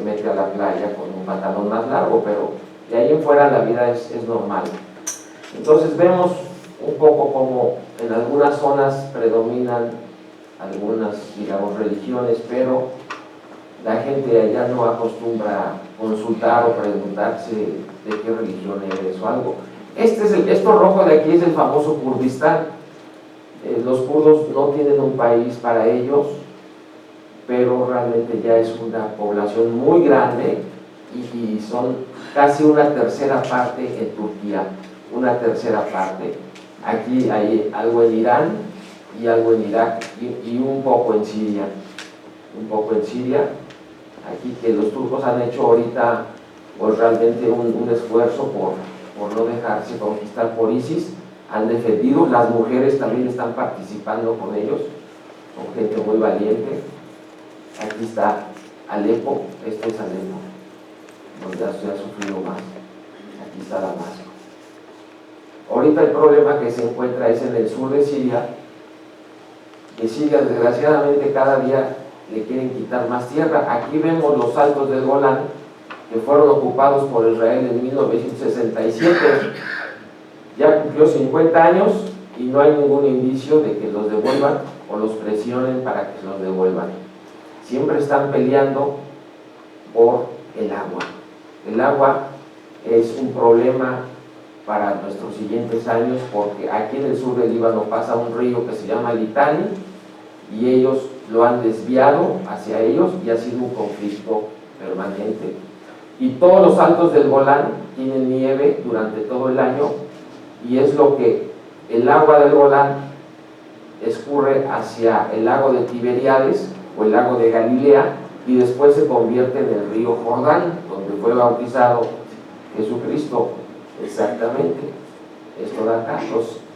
mete a la playa con un pantalón más largo, pero de ahí en fuera la vida es normal. Entonces vemos un poco como en algunas zonas predominan algunas, digamos, religiones, pero la gente allá no acostumbra a consultar o preguntarse de qué religión eres o algo. Esto rojo de aquí es el famoso Kurdistán. Los kurdos no tienen un país para ellos, pero realmente ya es una población muy grande y son casi una tercera parte en Turquía, una tercera parte. Aquí hay algo en Irán y algo en Irak y un poco en Siria, aquí que los turcos han hecho ahorita pues realmente un esfuerzo por no dejarse conquistar por ISIS, han defendido, las mujeres también están participando con ellos, son gente muy valiente. Aquí está Alepo, esto es Alepo, donde se ha sufrido más. Aquí está Damasco. Ahorita el problema que se encuentra es en el sur de Siria, que Siria desgraciadamente cada día le quieren quitar más tierra. Aquí vemos los altos del Golán, que fueron ocupados por Israel en 1967, ya cumplió 50 años y no hay ningún indicio de que los devuelvan o los presionen para que los devuelvan. Siempre están peleando por el agua. El agua es un problema para nuestros siguientes años porque aquí en el sur del Líbano pasa un río que se llama Litani y ellos lo han desviado hacia ellos y ha sido un conflicto permanente. Y todos los altos del Golán tienen nieve durante todo el año y es lo que el agua del Golán escurre hacia el lago de Tiberíades o el lago de Galilea y después se convierte en el río Jordán, donde fue bautizado Jesucristo. Exactamente, esto de acá.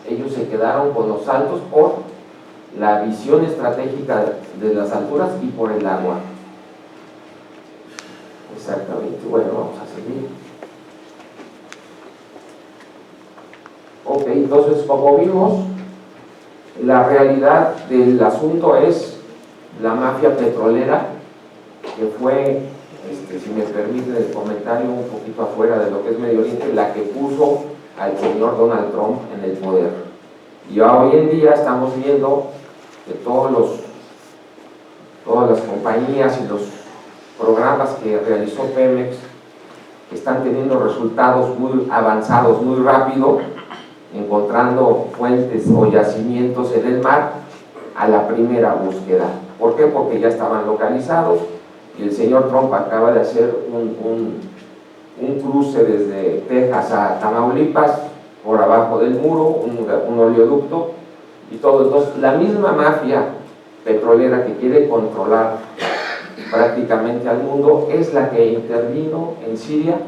Ellos se quedaron con los altos por la visión estratégica de las alturas y por el agua. Exactamente, bueno, vamos a seguir. Ok, entonces como vimos, la realidad del asunto es la mafia petrolera, que fue, si me permiten el comentario un poquito afuera de lo que es Medio Oriente, la que puso al señor Donald Trump en el poder. Y hoy en día estamos viendo que todas las compañías y los programas que realizó Pemex están teniendo resultados muy avanzados, muy rápido, encontrando fuentes o yacimientos en el mar a la primera búsqueda. ¿Por qué? Porque ya estaban localizados y el señor Trump acaba de hacer un cruce desde Texas a Tamaulipas, por abajo del muro, un oleoducto y todo. Entonces, la misma mafia petrolera que quiere controlar prácticamente al mundo es la que intervino en Siria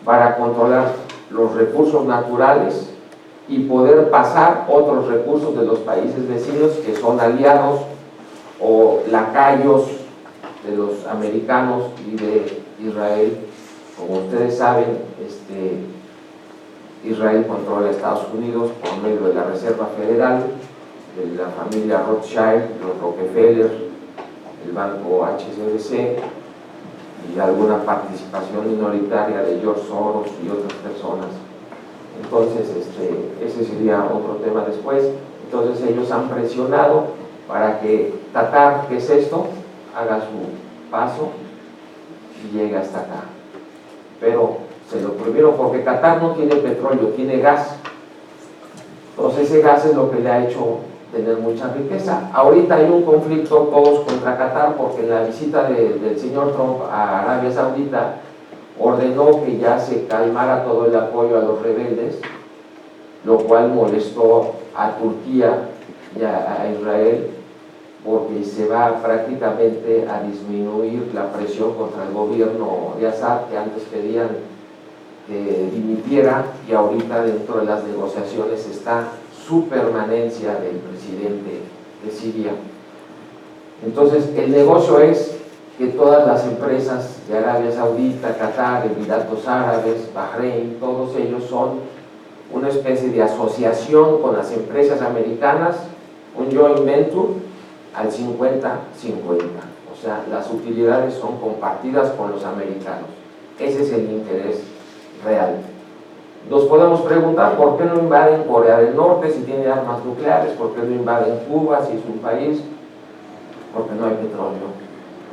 para controlar los recursos naturales y poder pasar otros recursos de los países vecinos que son aliados o lacayos de los americanos y de Israel. Como ustedes saben, Israel controla a Estados Unidos por medio de la Reserva Federal, de la familia Rothschild, los Rockefeller, el banco HSBC y alguna participación minoritaria de George Soros y otras personas. Entonces, ese sería otro tema después. Entonces ellos han presionado para que Qatar, ¿qué es esto?, haga su paso y llegue hasta acá. Pero se lo prohibieron porque Qatar no tiene petróleo, tiene gas. Entonces ese gas es lo que le ha hecho tener mucha riqueza. Ahorita hay un conflicto todos contra Qatar porque en la visita del señor Trump a Arabia Saudita ordenó que ya se calmara todo el apoyo a los rebeldes, lo cual molestó a Turquía y a Israel porque se va prácticamente a disminuir la presión contra el gobierno de Assad, que antes pedían que dimitiera, y ahorita dentro de las negociaciones está su permanencia del presidente de Siria. Entonces el negocio es que todas las empresas de Arabia Saudita, Qatar, Emiratos Árabes, Bahrein, todos ellos son una especie de asociación con las empresas americanas, un joint venture al 50-50, o O sea, las utilidades son compartidas con los americanos. Ese es el interés real. Nos podemos preguntar por qué no invaden Corea del Norte si tiene armas nucleares, por qué no invaden Cuba si es un país, porque no hay petróleo.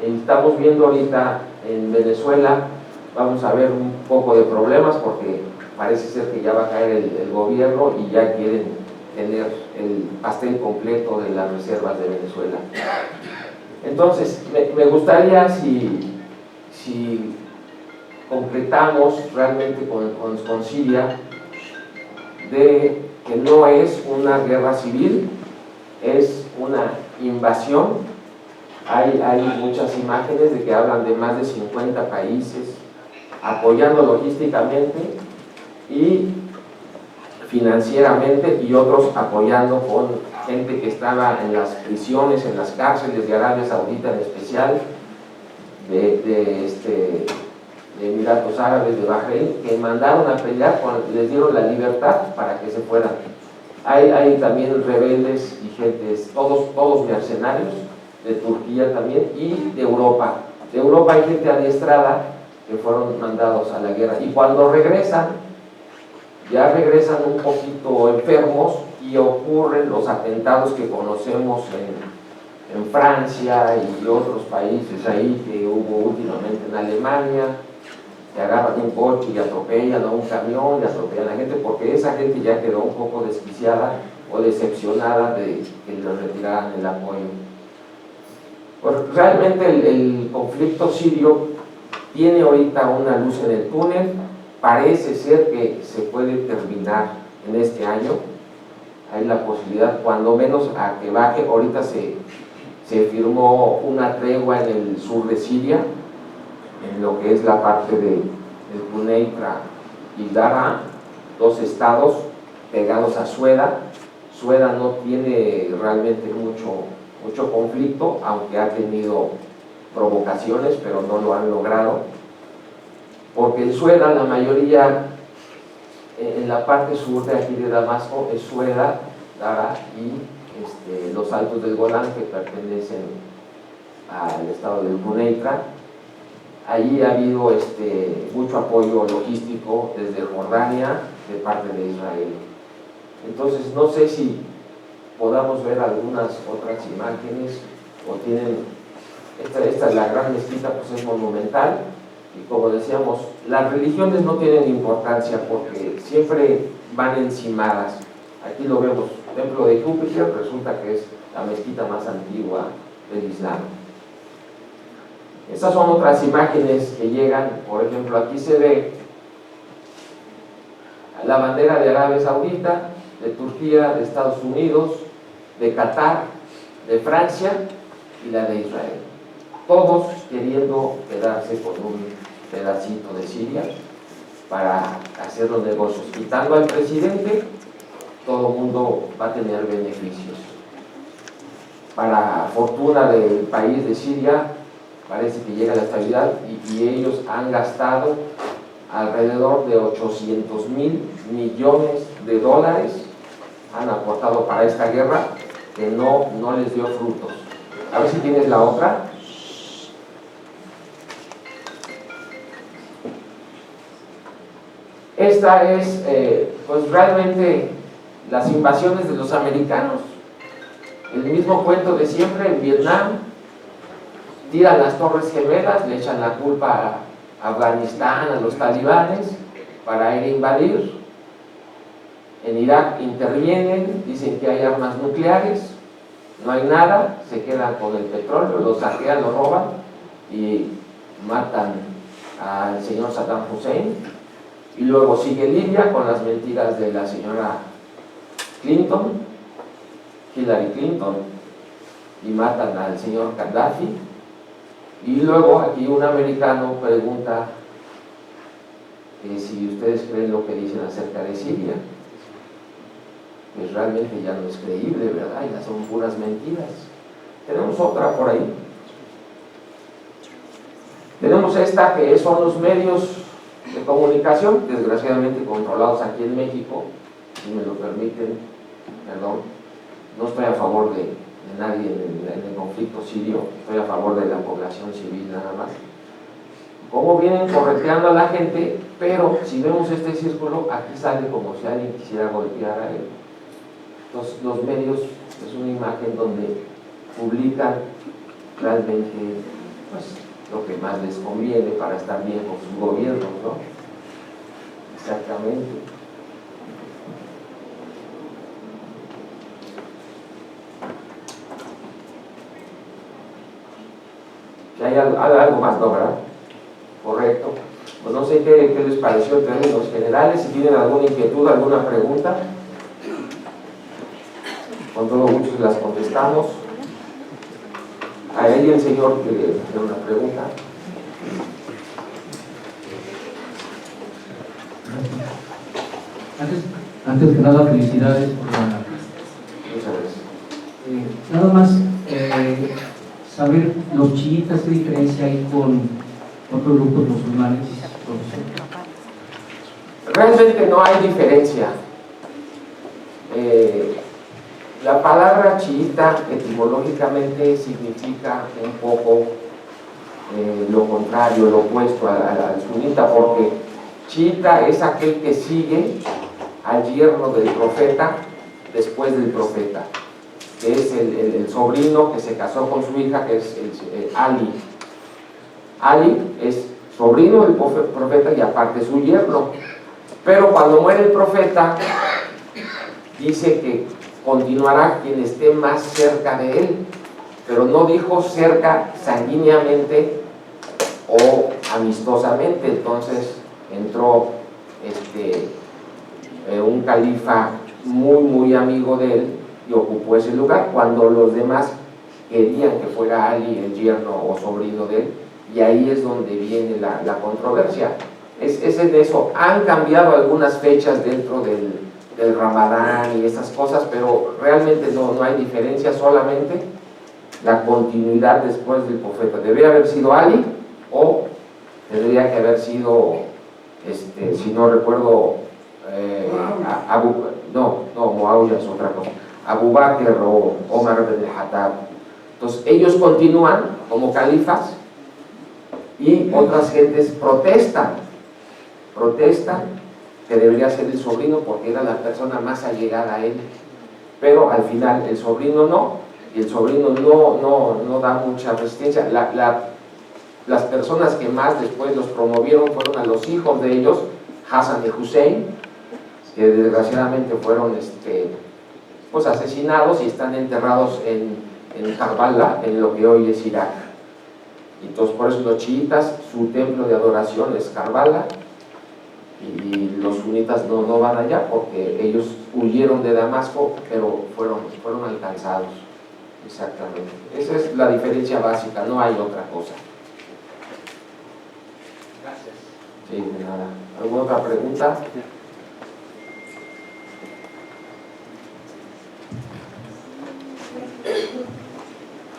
Estamos viendo ahorita en Venezuela, vamos a ver un poco de problemas porque parece ser que ya va a caer el gobierno y ya quieren tener el pastel completo de las reservas de Venezuela. Entonces, me gustaría si concretamos realmente con Siria de que no es una guerra civil, es una invasión. Hay muchas imágenes de que hablan de más de 50 países apoyando logísticamente y financieramente, y otros apoyando con gente que estaba en las prisiones, en las cárceles de Arabia Saudita en especial, de Emiratos Árabes, de Bahrein, que mandaron a pelear, les dieron la libertad para que se fueran. Hay también rebeldes y gentes, todos mercenarios, de Turquía también, y de Europa. De Europa hay gente adiestrada que fueron mandados a la guerra, y cuando regresan, ya regresan un poquito enfermos y ocurren los atentados que conocemos en Francia y otros países ahí que hubo últimamente en Alemania, que agarran un coche y atropellan a un camión y atropellan a la gente, porque esa gente ya quedó un poco desquiciada o decepcionada de que les retiraran el apoyo. Pues realmente el conflicto sirio tiene ahorita una luz en el túnel, parece ser que se puede terminar en este año, hay la posibilidad cuando menos a que baje. Ahorita se firmó una tregua en el sur de Siria, en lo que es la parte de Quneitra y Daraa, dos estados pegados a Sueda. Sueda no tiene realmente mucho conflicto, aunque ha tenido provocaciones, pero no lo han logrado, porque en Sueda la mayoría, en la parte sur de aquí de Damasco, es Sueda, Daraa y los Altos del Golán, que pertenecen al estado del Quneitra. Allí ha habido mucho apoyo logístico desde Jordania, de parte de Israel. Entonces, no sé si podamos ver algunas otras imágenes, o tienen, esta es la gran mezquita, pues es monumental, y como decíamos, las religiones no tienen importancia porque siempre van encimadas. Aquí lo vemos, templo de Júpiter, resulta que es la mezquita más antigua del Islam. Estas son otras imágenes que llegan, por ejemplo, aquí se ve la bandera de Arabia Saudita, de Turquía, de Estados Unidos, de Qatar, de Francia y la de Israel. Todos queriendo quedarse con un pedacito de Siria para hacer los negocios. Quitando al presidente, todo el mundo va a tener beneficios. Para fortuna del país de Siria, parece que llega la estabilidad y ellos han gastado alrededor de 800.000 millones de dólares, han aportado para esta guerra que no les dio frutos. A ver si tienes la otra. Esta es pues realmente las invasiones de los americanos, el mismo cuento de siempre. En Vietnam tiran las Torres Gemelas, le echan la culpa a Afganistán, a los talibanes, para ir a invadir. En Irak intervienen, dicen que hay armas nucleares, no hay nada, se quedan con el petróleo, lo saquean, lo roban y matan al señor Saddam Hussein. Y luego sigue Libia con las mentiras de la señora Clinton, Hillary Clinton, y matan al señor Gaddafi. Y luego aquí un americano pregunta si ustedes creen lo que dicen acerca de Siria. Pues realmente ya no es creíble, ¿verdad? Ya son puras mentiras. Tenemos otra por ahí. Tenemos esta, que son los medios de comunicación, desgraciadamente controlados aquí en México, si me lo permiten, perdón, no estoy a favor de nadie en el conflicto sirio, estoy a favor de la población civil nada más. Cómo vienen correteando a la gente, pero si vemos este círculo, aquí sale como si alguien quisiera golpear a él. Entonces, los medios es una imagen donde publican realmente pues, lo que más les conviene para estar bien con sus gobiernos, ¿no? Exactamente. ¿Hay algo más, no, verdad? Correcto. Pues no sé qué les pareció en términos generales, si tienen alguna inquietud, alguna pregunta, con todo gusto las contestamos. Ahí el señor que tiene una pregunta. Antes que nada, felicidades por la... Muchas gracias. Nada más saber los chiitas, qué diferencia hay con otros grupos musulmanes. Realmente no hay diferencia. La palabra chiita etimológicamente significa un poco lo contrario, lo opuesto al sunita, porque chiita es aquel que sigue al yerno del profeta después del profeta, que es el sobrino que se casó con su hija, que es Ali. Ali es sobrino del profeta y aparte su yerno. Pero cuando muere el profeta, dice que continuará quien esté más cerca de él, pero no dijo cerca sanguíneamente o amistosamente. Entonces entró un califa muy amigo de él y ocupó ese lugar cuando los demás querían que fuera Ali el yerno o sobrino de él, y ahí es donde viene la controversia. Es en eso. Han cambiado algunas fechas dentro del Ramadán y esas cosas, pero realmente no hay diferencia, solamente la continuidad después del profeta. Debería haber sido Ali o tendría que haber sido, si no recuerdo, Muawiyah es otra cosa, Abu Bakr o Omar ibn al-Khattab. Entonces ellos continúan como califas y otras gentes protestan que debería ser el sobrino porque era la persona más allegada a él, pero al final el sobrino no, y el sobrino no da mucha resistencia. Las personas que más después los promovieron fueron a los hijos de ellos, Hassan y Hussein, que desgraciadamente fueron pues asesinados y están enterrados en Karbala, en lo que hoy es Irak. Entonces por eso los chiitas, su templo de adoración es Karbala, y los sunitas no van allá porque ellos huyeron de Damasco, pero fueron alcanzados. Exactamente. Esa es la diferencia básica, no hay otra cosa. Gracias. Sí, de nada. ¿Alguna otra pregunta?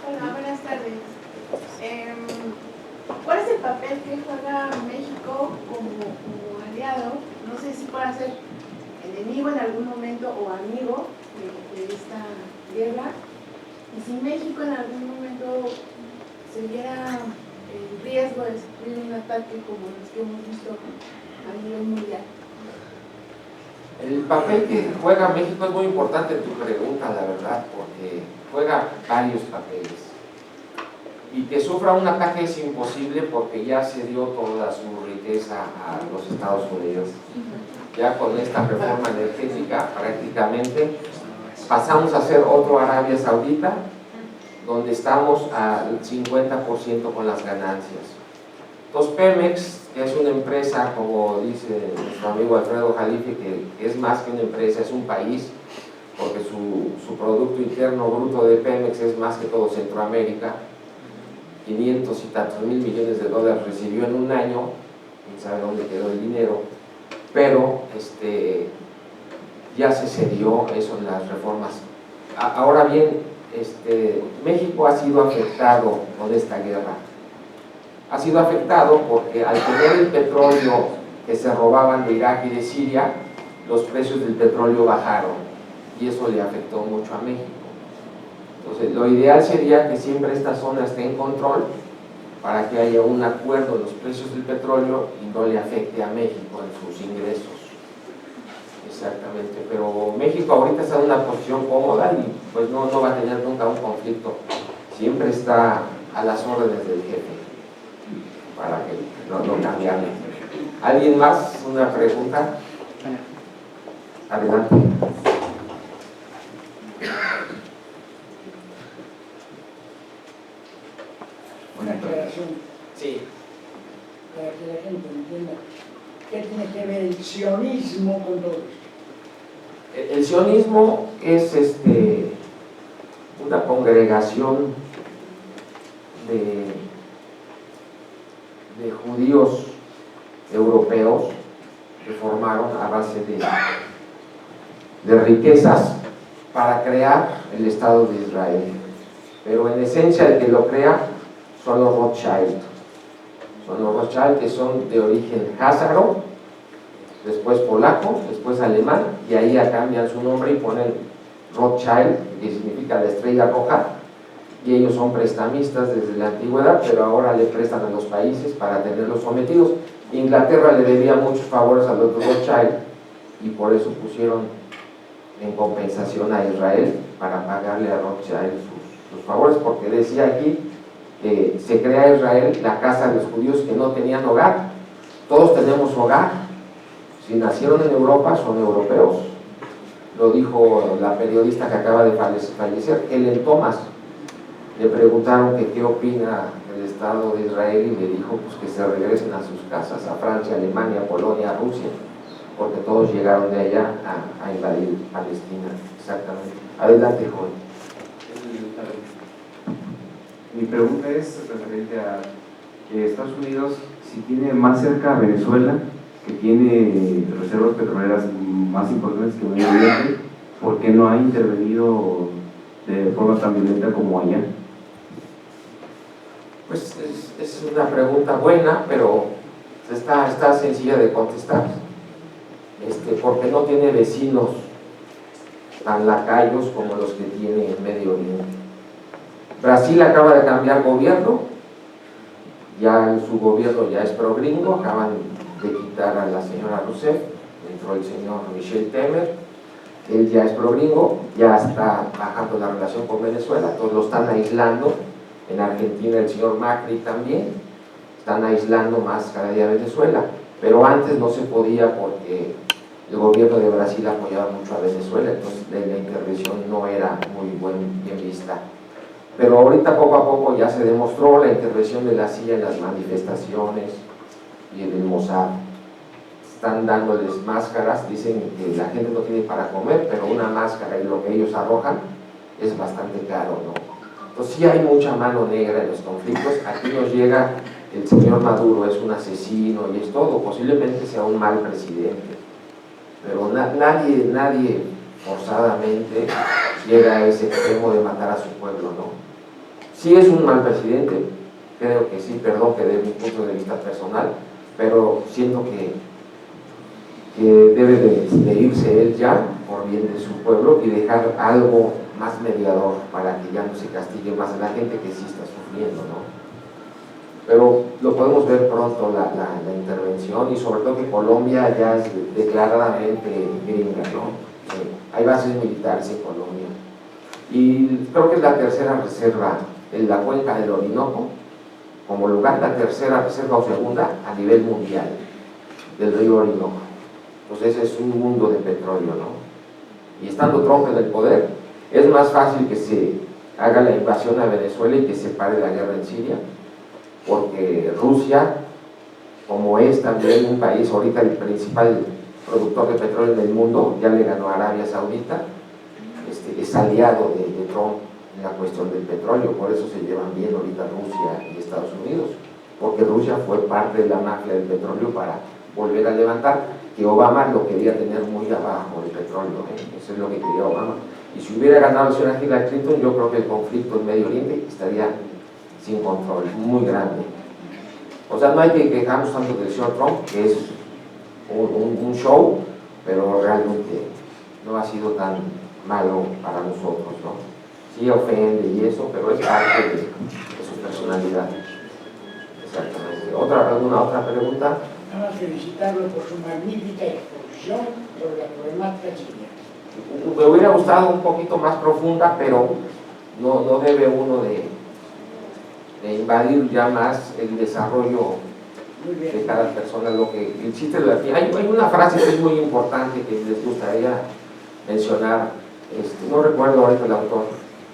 Hola, buenas tardes. ¿Cuál es el papel que juega México como aliado? No sé si puede ser enemigo en algún momento o amigo de esta guerra. Y si México en algún momento se viera en riesgo de sufrir un ataque como los que hemos visto a nivel mundial. El papel que juega México es muy importante tu pregunta, la verdad, porque juega varios papeles. Y que sufra un ataque es imposible porque ya se dio toda su riqueza a los Estados Unidos. Ya con esta reforma energética prácticamente pasamos a ser otro Arabia Saudita, donde estamos al 50% con las ganancias. Entonces Pemex, que es una empresa, como dice nuestro amigo Alfredo Jalife, que es más que una empresa, es un país, porque su Producto Interno Bruto de Pemex es más que todo Centroamérica, 500 y tantos mil millones de dólares recibió en un año, quién sabe dónde quedó el dinero, pero ya se cedió eso en las reformas. Ahora bien, México ha sido afectado con esta guerra. Ha sido afectado porque al tener el petróleo que se robaban de Irak y de Siria, los precios del petróleo bajaron y eso le afectó mucho a México. Entonces, lo ideal sería que siempre esta zona esté en control para que haya un acuerdo en los precios del petróleo y no le afecte a México en sus ingresos. Exactamente, pero México ahorita está en una posición cómoda y pues no va a tener nunca un conflicto. Siempre está a las órdenes del jefe para que no cambiarle. ¿Alguien más? ¿Una pregunta? Adelante. Una aclaración. Sí. Para que la gente entienda. ¿Qué tiene que ver el sionismo con todo esto? El sionismo es una congregación de judíos europeos que formaron a base de riquezas para crear el Estado de Israel. Pero en esencia el que lo crea son los Rothschild. Son los Rothschild, que son de origen házaro, después polaco, después alemán, y ahí ya cambian su nombre y ponen Rothschild, que significa la estrella roja, y ellos son prestamistas desde la antigüedad, pero ahora le prestan a los países para tenerlos sometidos. Inglaterra le debía muchos favores a los Rothschild y por eso pusieron en compensación a Israel para pagarle a Rothschild sus favores, porque decía aquí que se crea Israel la casa de los judíos que no tenían hogar. Todos tenemos hogar, si nacieron en Europa son europeos, lo dijo la periodista que acaba de fallecer, Helen Thomas. Le preguntaron que qué opina del Estado de Israel y le dijo pues que se regresen a sus casas, a Francia, Alemania, Polonia, Rusia, porque todos llegaron de allá a invadir Palestina. Exactamente. Adelante, joven. Mi pregunta es referente a que Estados Unidos, si tiene más cerca a Venezuela, que tiene reservas petroleras más importantes que Medio Oriente, ¿por qué no ha intervenido de forma tan violenta como allá? Pues es una pregunta buena, pero está sencilla de contestar. Porque no tiene vecinos tan lacayos como los que tiene en Medio Oriente. Brasil acaba de cambiar gobierno, ya su gobierno ya es pro-gringo, acaban de quitar a la señora Rousseff, entró el señor Michel Temer, él ya es pro-gringo, ya está bajando la relación con Venezuela, todos lo están aislando. En Argentina el señor Macri también, están aislando más cada día a Venezuela, pero antes no se podía porque el gobierno de Brasil apoyaba mucho a Venezuela, entonces la intervención no era muy bien vista. Pero ahorita poco a poco ya se demostró la intervención de la CIA en las manifestaciones y en el Mossad. Están dándoles máscaras, dicen que la gente no tiene para comer, pero una máscara y lo que ellos arrojan es bastante caro, ¿no? Entonces sí hay mucha mano negra en los conflictos. Aquí nos llega el señor Maduro, es un asesino y es todo, posiblemente sea un mal presidente, pero nadie forzadamente llega a ese extremo de matar a su pueblo, ¿no? Sí es un mal presidente, creo que sí, perdón que dé mi punto de vista personal, pero siento que debe de irse él ya por bien de su pueblo y dejar algo más mediador para que ya no se castigue más a la gente que sí está sufriendo, ¿no? Pero lo podemos ver pronto la intervención y sobre todo que Colombia ya es declaradamente gringa, ¿no? Hay bases militares en Colombia y creo que es la tercera reserva en la cuenca del Orinoco como lugar, la tercera reserva o segunda a nivel mundial del río Orinoco. Entonces es un mundo de petróleo, ¿no? Y estando Trump en el poder es más fácil que se haga la invasión a Venezuela y que se pare la guerra en Siria, porque Rusia, como es también un país ahorita el principal productor de petróleo en el mundo, ya le ganó a Arabia Saudita, es aliado de Trump en la cuestión del petróleo, por eso se llevan bien ahorita Rusia y Estados Unidos, porque Rusia fue parte de la mafia del petróleo para volver a levantar, que Obama lo quería tener muy abajo el petróleo, eso es lo que quería Obama, y si hubiera ganado la señora Hillary Clinton, yo creo que el conflicto en Medio Oriente estaría sin control, muy grande. O sea, no hay que quejarnos tanto del señor Trump, que es un show, pero realmente no ha sido tan malo para nosotros, ¿no? sí ofende y eso, pero es parte de su personalidad. Exactamente. ¿Alguna otra pregunta? Nada más felicitarlo por su magnífica exposición sobre la problemática chilena. Me hubiera gustado un poquito más profunda, pero no debe uno de invadir ya más el desarrollo de cada persona. Lo que el chiste de hay una frase que es muy importante que les gustaría mencionar, no recuerdo ahorita el autor.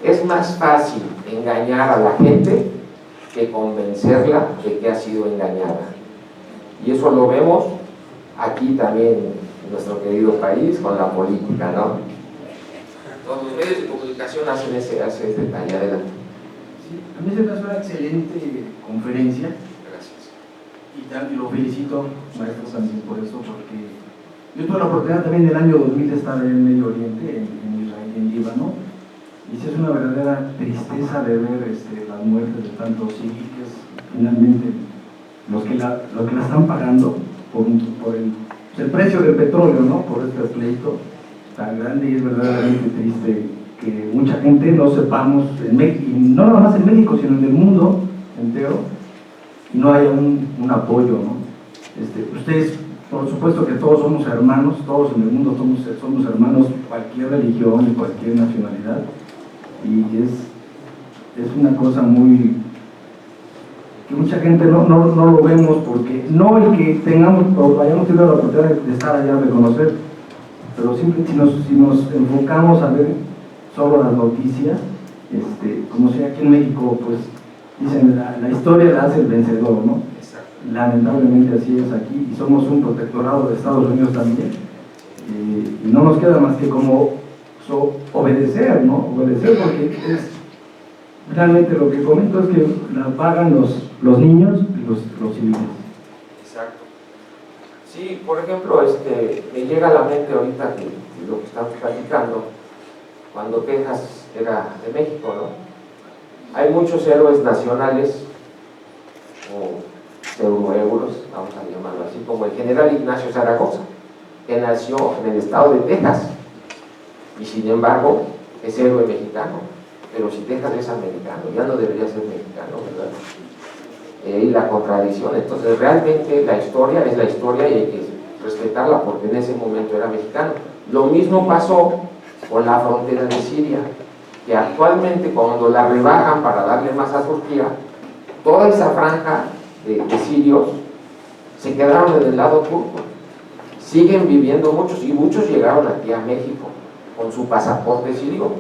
Es más fácil engañar a la gente que convencerla de que ha sido engañada, y eso lo vemos aquí también en nuestro querido país con la política, ¿no? Todos los medios de comunicación hacen ese detalle. Adelante. Sí, a mí se me hace una excelente conferencia. Gracias. Y lo felicito, maestro, también por eso, porque yo tuve la oportunidad también del año 2000 de estar en Medio Oriente, en Israel y en Líbano, y sí es una verdadera tristeza de ver las muertes de tantos civiles, finalmente los que la están pagando por el precio del petróleo, ¿no? Por este pleito tan grande, y es verdaderamente triste que mucha gente no sepamos, y no nada más en México, sino en el mundo entero, y no haya un apoyo, ¿no? Ustedes, por supuesto que todos somos hermanos, todos en el mundo somos hermanos, cualquier religión y cualquier nacionalidad, y es una cosa muy que mucha gente no lo vemos, porque no el que tengamos o hayamos tenido la oportunidad de estar allá, de conocer, pero simplemente si nos enfocamos a ver solo las noticias, como si aquí en México, pues dicen, la historia la hace el vencedor, ¿no? Lamentablemente así es aquí, y somos un protectorado de Estados Unidos también, y no nos queda más que como obedecer, ¿no? Obedecer, porque realmente lo que comento es que la pagan los niños y los civiles. Exacto. Sí, por ejemplo, me llega a la mente ahorita que lo que estamos platicando, cuando Texas era de México, ¿no? Hay muchos héroes nacionales, o pseudohéroes, vamos a llamarlo así, como el general Ignacio Zaragoza, que nació en el estado de Texas, y sin embargo es héroe mexicano. Pero si Texas es americano, ya no debería ser mexicano, ¿verdad? Y la contradicción. Entonces realmente la historia es la historia y hay que respetarla, porque en ese momento era mexicano. Lo mismo pasó con la frontera de Siria, que actualmente cuando la rebajan para darle más a Turquía, toda esa franja de sirios se quedaron en el lado turco. Siguen viviendo muchos, y muchos llegaron aquí a México con su pasaporte sirio,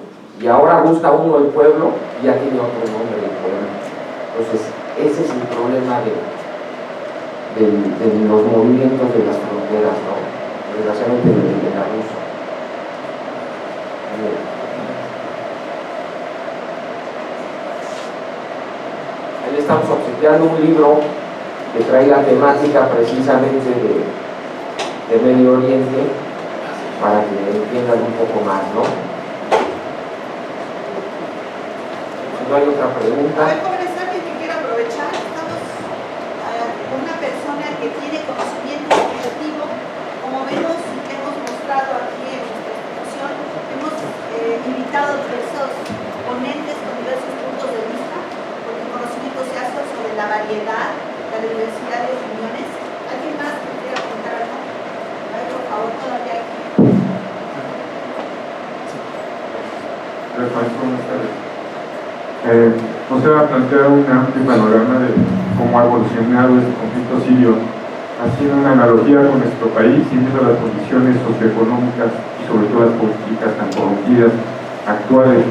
y ahora busca uno el pueblo y ya tiene otro nombre del pueblo. Entonces ese es el problema de los movimientos de las fronteras, ¿no? Desgraciadamente de la Rusia. Ahí estamos obsequiando un libro que trae la temática precisamente de Medio Oriente, para que entiendan un poco más, ¿no? Si no hay otra pregunta. A ver, jóvenes, alguien que quiera aprovechar, estamos con una persona que tiene conocimiento objetivo, como vemos y que hemos mostrado aquí en nuestra institución. Hemos invitado a diversos ponentes con diversos puntos de vista, porque el conocimiento se hace sobre la variedad, la diversidad de opiniones. ¿Alguien más que quiera apuntar algo? A ver, por favor, todavía aquí. Buenas tardes. Nos va a plantear un amplio panorama de cómo ha evolucionado este conflicto sirio, haciendo una analogía con nuestro país y viendo las condiciones socioeconómicas y sobre todo las políticas tan corrompidas actuales.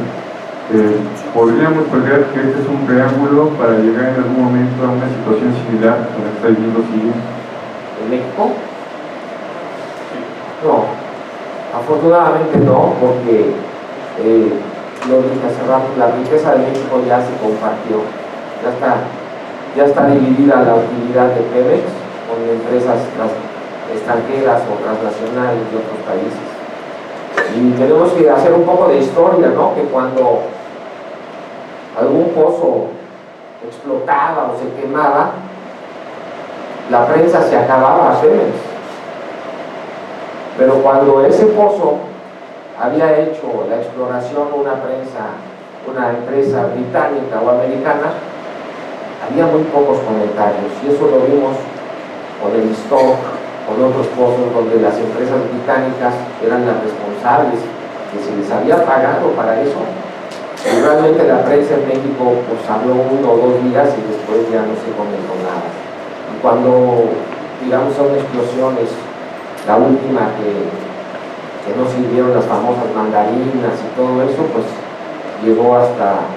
Podríamos pensar que este es un preámbulo para llegar en algún momento a una situación similar a la que está viviendo Siria. ¿En México? No, afortunadamente no, porque lo dije hace rato, la riqueza de México ya se compartió, ya está dividida la utilidad de Pemex con empresas extranjeras o transnacionales de otros países. Y tenemos que hacer un poco de historia, ¿no? Que cuando algún pozo explotaba o se quemaba, la prensa se acababa a Pemex. Pero cuando ese pozo había hecho la exploración una prensa una empresa británica o americana, había muy pocos comentarios, y eso lo vimos con el stock, con otros pozos donde las empresas británicas eran las responsables, que se les había pagado para eso, y realmente la prensa en México pues habló 1 o 2 días y después ya no se comentó nada. Y cuando, digamos, son explosiones, la última que no sirvieron, las famosas mandarinas y todo eso, pues llegó hasta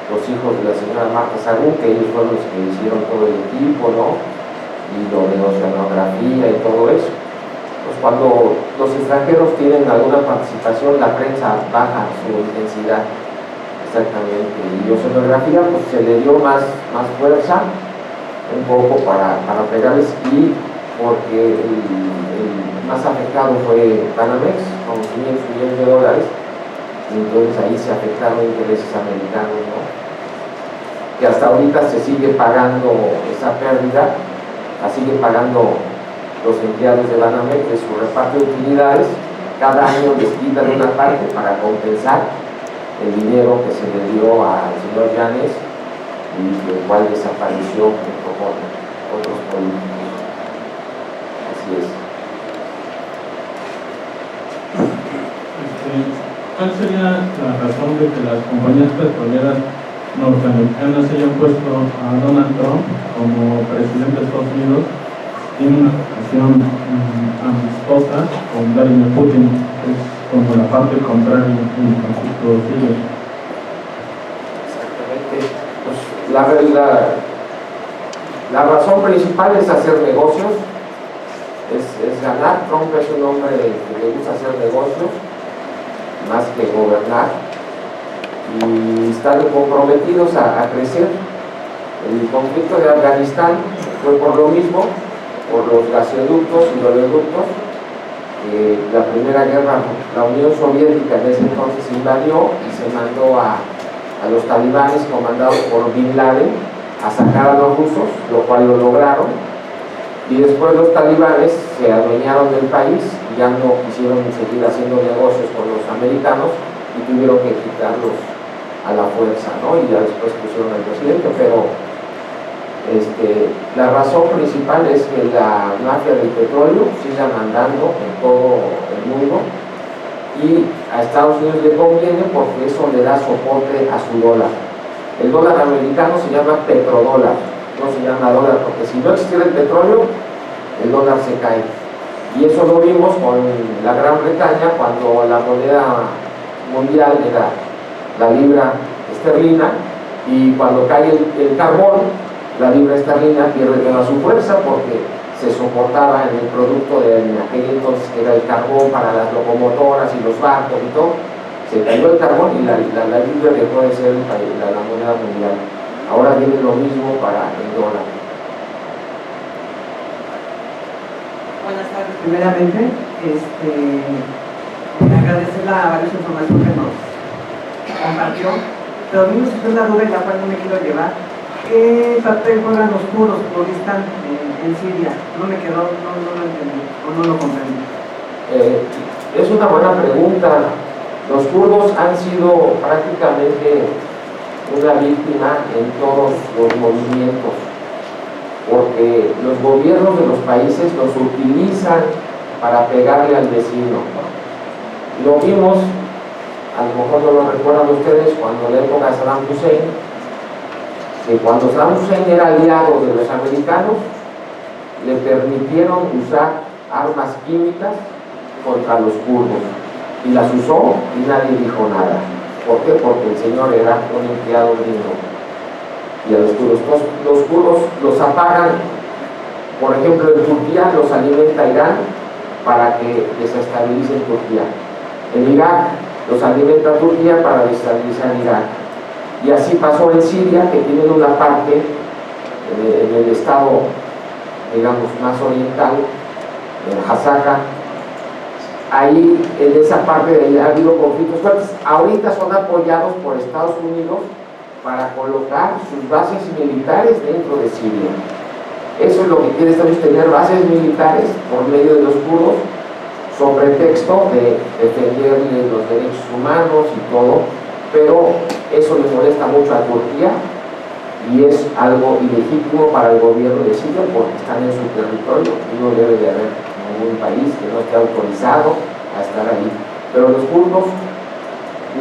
los hijos de la señora Marta Sagún, que ellos fueron los que hicieron todo el equipo, ¿no? Y lo de oceanografía y todo eso. Pues cuando los extranjeros tienen alguna participación, la prensa baja su intensidad, exactamente. Y oceanografía, pues se le dio más fuerza, un poco para pegarles, y porque el más afectado fue Banamex, con $500 millones, y entonces ahí se afectaron intereses americanos, ¿no? Que hasta ahorita se sigue pagando esa pérdida, la siguen pagando los empleados de Banamex de su reparto de utilidades. Cada año les quitan una parte para compensar el dinero que se le dio al señor Yanes, y el cual desapareció junto con otros políticos. Así es. ¿Cuál sería la razón de que las compañías petroleras norteamericanas hayan puesto a Donald Trump como presidente de Estados Unidos en una relación amistosa con Vladimir Putin, que es como la parte contraria del conflicto sirio? Exactamente. Pues la razón principal es hacer negocios, es ganar. Trump es un hombre que le gusta hacer negocios más que gobernar, y están comprometidos a crecer. El conflicto de Afganistán fue por lo mismo, por los gasoductos y oleoductos. La primera guerra, la Unión Soviética en ese entonces invadió y se mandó a los talibanes, comandados por Bin Laden, a sacar a los rusos, lo cual lo lograron, y después los talibanes se adueñaron del país y ya no quisieron seguir haciendo negocios con los americanos y tuvieron que quitarlos a la fuerza, ¿no? Y ya después pusieron al presidente. Pero la razón principal es que la mafia del petróleo siga mandando en todo el mundo, y a Estados Unidos le conviene porque eso le da soporte a su dólar. El dólar americano se llama petrodólar, no se llama dólar, porque si no existiera el petróleo, el dólar se cae. Y eso lo vimos con la Gran Bretaña, cuando la moneda mundial era la libra esterlina, y cuando cae el carbón, la libra esterlina pierde toda su fuerza porque se soportaba en el producto de aquel entonces, que era el carbón para las locomotoras y los barcos y todo. Se cayó el carbón y la libra dejó de ser la moneda mundial. Ahora viene lo mismo para el dólar. Buenas tardes. Primeramente, agradecer la valiosa información que nos compartió, pero a mí me surgió una duda en la cual no me quiero llevar. ¿Qué papel juegan los kurdos kurdistán en Siria? No me quedó, no lo entendí, o no lo comprendí. Es una buena pregunta. Los kurdos han sido prácticamente una víctima en todos los movimientos, porque los gobiernos de los países los utilizan para pegarle al vecino. Lo vimos, a lo mejor no lo recuerdan ustedes, cuando en la época de Saddam Hussein, que cuando Saddam Hussein era aliado de los americanos, le permitieron usar armas químicas contra los kurdos, y las usó y nadie dijo nada. ¿Por qué? Porque el señor era un empleado gringo. Y a los kurdos los apagan. Por ejemplo, en Turquía los alimenta Irán para que desestabilicen Turquía. En Irak los alimenta Turquía para desestabilizar Irak. Y así pasó en Siria, que tienen una parte en el estado, digamos, más oriental, en Hasaka. Ahí, en esa parte de ahí ha habido conflictos fuertes. Ahorita son apoyados por Estados Unidos para colocar sus bases militares dentro de Siria. Eso es lo que quiere Estados Unidos, tener bases militares por medio de los kurdos, sobre texto de defenderle los derechos humanos y todo, pero eso le molesta mucho a Turquía y es algo ilegítimo para el gobierno de Siria porque están en su territorio y no debe de haber ningún país que no esté autorizado a estar ahí. Pero los kurdos,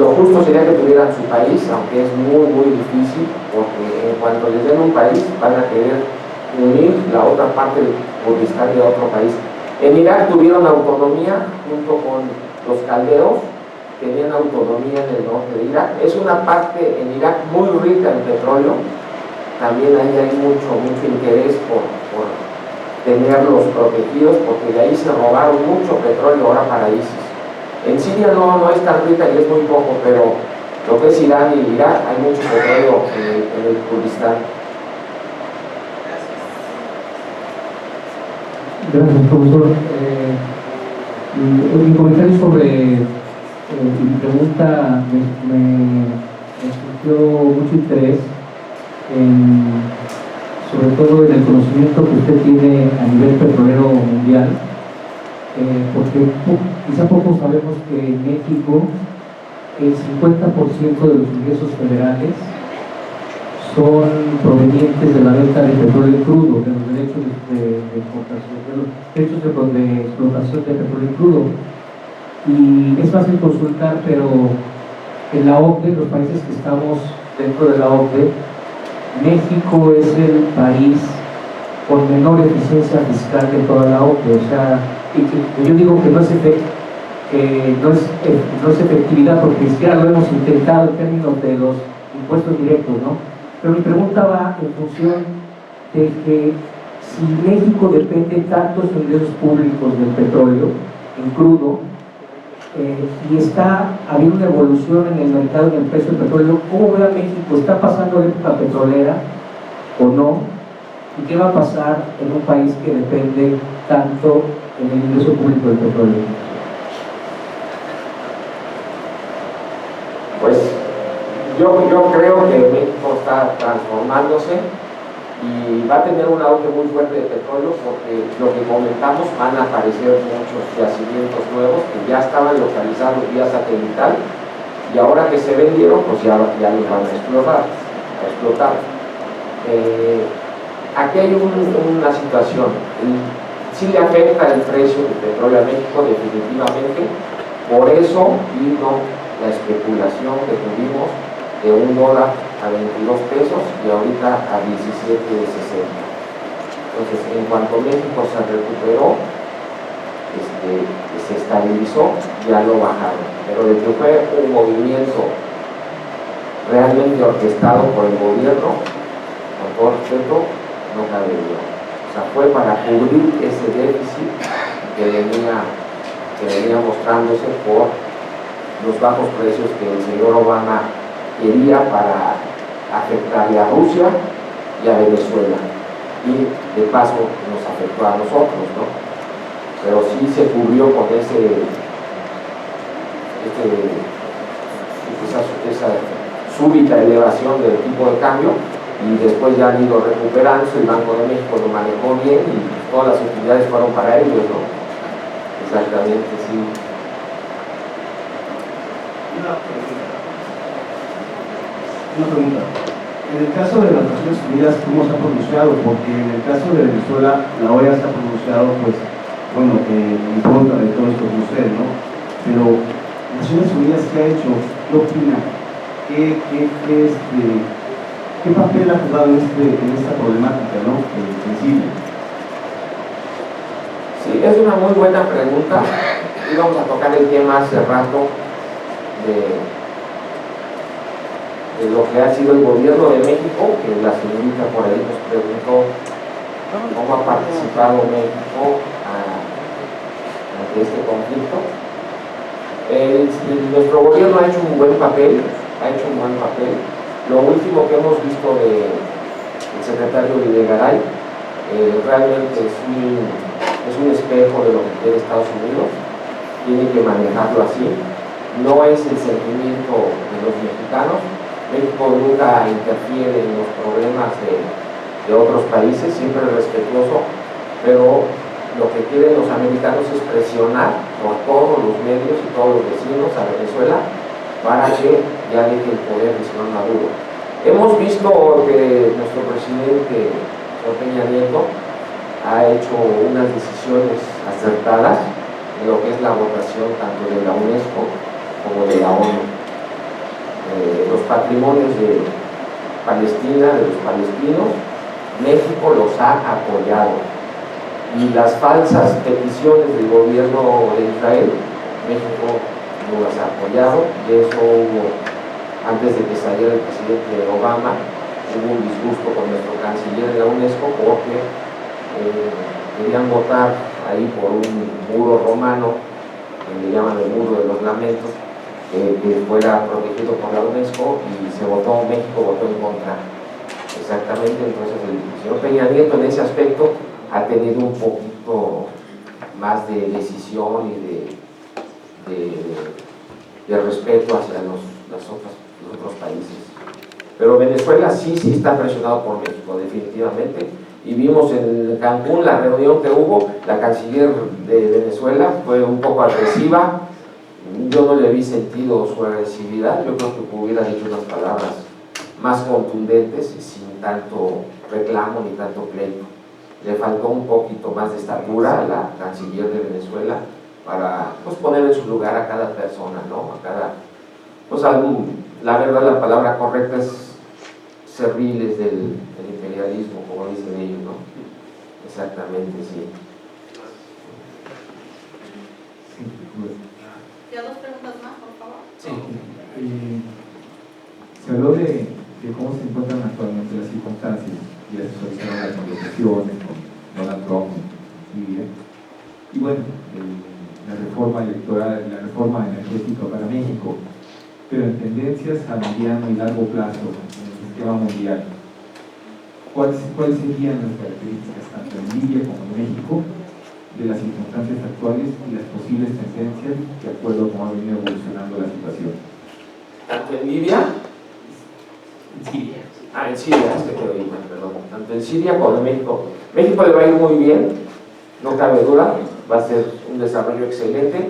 lo justo sería que tuvieran su país, aunque es muy muy difícil, porque en cuanto les den un país van a querer unir la otra parte del Kurdistán de otro país. En Irak tuvieron autonomía junto con los caldeos, tenían autonomía en el norte de Irak. Es una parte en Irak muy rica en petróleo, también ahí hay mucho interés por tenerlos protegidos, porque de ahí se robaron mucho petróleo ahora para ISIS. En Siria no es tan rica y es muy poco, pero lo que es Irán y Irak hay mucho petróleo en el Kurdistán. Gracias, profesor. Mi comentario sobre mi pregunta me surgió mucho interés, sobre todo en el conocimiento que usted tiene a nivel petrolero mundial, porque quizá poco sabemos que en México el 50% de los ingresos federales son provenientes de la venta de petróleo crudo, de los derechos de exportación, de los derechos de explotación de petróleo crudo. Y es fácil consultar, pero en la OCDE, los países que estamos dentro de la OCDE, México es el país con menor eficiencia fiscal de toda la OCDE. O sea, y yo digo que no es efectividad, porque ni siquiera lo hemos intentado en términos de los impuestos directos, ¿no? Pero mi pregunta va en función de que si México depende tanto de sus ingresos públicos del petróleo en crudo, y está habiendo una evolución en el mercado, en el precio del petróleo, ¿cómo ve a México? ¿Está pasando la época petrolera o no? ¿Y qué va a pasar en un país que depende tanto en el ingreso público del petróleo? Pues yo creo que México está transformándose y va a tener un auge muy fuerte de petróleo, porque lo que comentamos, van a aparecer muchos yacimientos nuevos que ya estaban localizados vía satelital y ahora que se vendieron pues ya los van a explotar. Aquí hay una situación, sí le afecta el precio del petróleo a México definitivamente, por eso vino la especulación que tuvimos de $1 a 22 pesos y ahorita a 17,60. Entonces, en cuanto México se recuperó, se estabilizó, ya lo bajaron. Pero de que fue un movimiento realmente orquestado por el gobierno, con todo respeto, no cabe duda. O sea, fue para cubrir ese déficit que venía mostrándose por los bajos precios que el señor Obama quería para afectarle a Rusia y a Venezuela, y de paso nos afectó a nosotros, ¿no? Pero sí se cubrió con esa súbita elevación del tipo de cambio, y después ya han ido recuperándose. El Banco de México lo manejó bien y todas las utilidades fueron para ellos, ¿no? Exactamente, sí. Una pregunta. En el caso de las Naciones Unidas, ¿cómo se ha pronunciado? Porque en el caso de Venezuela, la OEA se ha pronunciado, pues, bueno, en contra de todo esto que sucede, ¿no? Pero, Naciones Unidas, ¿qué ha hecho? ¿Qué opina? ¿Qué papel ha jugado en esta problemática, ¿no? Sensible. Sí, es una muy buena pregunta. Íbamos a tocar el tema hace rato de lo que ha sido el gobierno de México, que la señorita por ahí nos preguntó cómo ha participado México ante este conflicto. Nuestro gobierno ha hecho un buen papel, Lo último que hemos visto del secretario Videgaray realmente es un espejo de lo que quiere Estados Unidos, tiene que manejarlo así, no es el sentimiento de los mexicanos. México nunca interfiere en los problemas de otros países, siempre es respetuoso, pero lo que quieren los americanos es presionar por todos los medios y todos los vecinos a Venezuela para que ya deje el poder el señor Maduro. Hemos visto que nuestro presidente, señor Peña Nieto, ha hecho unas decisiones acertadas en lo que es la votación tanto de la UNESCO como de la ONU. Los patrimonios de Palestina, de los palestinos, México los ha apoyado, y las falsas peticiones del gobierno de Israel, México no las ha apoyado. De eso hubo, antes de que saliera el presidente Obama, hubo un disgusto con nuestro canciller de la UNESCO porque querían votar ahí por un muro romano, que le llaman el muro de los lamentos, que fuera protegido por la UNESCO, y se votó, México votó en contra. Exactamente. Entonces el señor Peña Nieto en ese aspecto ha tenido un poquito más de decisión y de respeto hacia los otros países. Pero Venezuela sí está presionado por México, definitivamente. Y vimos en Cancún la reunión que hubo, la canciller de Venezuela fue un poco agresiva. Yo no le vi sentido su agresividad, yo creo que hubiera dicho unas palabras más contundentes, sin tanto reclamo ni tanto pleito. Le faltó un poquito más de estatura a la canciller de Venezuela para, pues, poner en su lugar a cada persona, ¿no? A cada, pues, la verdad, la palabra correcta es serviles del imperialismo, como dicen ellos, ¿no? Exactamente, sí. ¿Ya dos preguntas más, por favor? Sí. Se habló de cómo se encuentran actualmente las circunstancias, y se solicitaron las negociaciones con Donald Trump en Libia. Y bueno, la reforma electoral, la reforma energética para México, pero en tendencias a mediano y largo plazo en el sistema mundial. ¿Cuáles serían las características tanto en Libia como en México de las circunstancias actuales y las posibles tendencias de acuerdo a cómo ha venido evolucionando la situación? ¿Tanto en Libia? En Siria. En Siria, perdón. Tanto en Siria como en México. México le va a ir muy bien, no cabe duda, va a ser un desarrollo excelente.